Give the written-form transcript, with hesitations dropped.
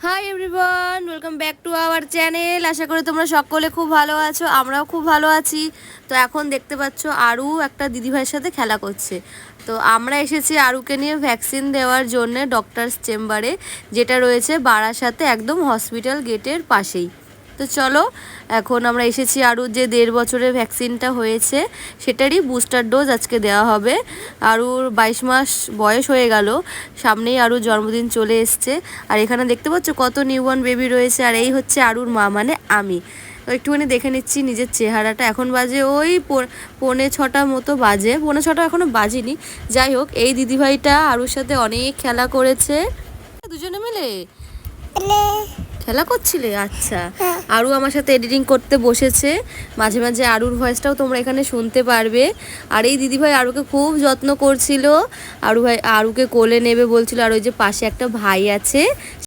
High everyone, welcome back to our channel. আশা করি তোমরা সকলে খুব ভালো আছো, আমরাও খুব ভালো আছি। তো এখন দেখতে পাচ্ছ আরু একটা দিদিভাইয়ের সাথে খেলা করছে। তো আমরা এসেছি আরুকে নিয়ে ভ্যাকসিন দেওয়ার জন্য ডক্টরস চেম্বারে, যেটা রয়েছে বারাসাতে একদম হসপিটাল গেটের পাশেই। তো চলো, এখন আমরা এসেছি আরুর যে 1.5 বছরের ভ্যাকসিনটা হয়েছে সেটারই বুস্টার ডোজ আজকে দেওয়া হবে। আরুর 22 মাস বয়স হয়ে গেল, সামনেই আরুর জন্মদিন চলে এসছে। আর এখানে দেখতে পাচ্ছ কত নিউবর্ন বেবি রয়েছে, আর এই হচ্ছে আরুর মা মানে আমি। তো একটুখানি দেখে নিচ্ছি নিজের চেহারাটা। এখন বাজে ওই 6:45 মতো বাজে, 6:45 এখনো বাজেনি। যাই হোক, এই দিদিভাইটা আরুর সাথে অনেক খেলা করেছে। দুজনে মিলে খেলা করছিলে? আচ্ছা। আরু আমার সাথে এডিটিং করতে বসেছে, মাঝে মাঝে আরুর ভয়েসটাও তোমরা এখানে শুনতে পারবে। আর এই দিদিভাই আরুকে খুব যত্ন করছিল, আরুকে কোলে নেবে বলছিল। আর ওই যে পাশে একটা ভাই আছে,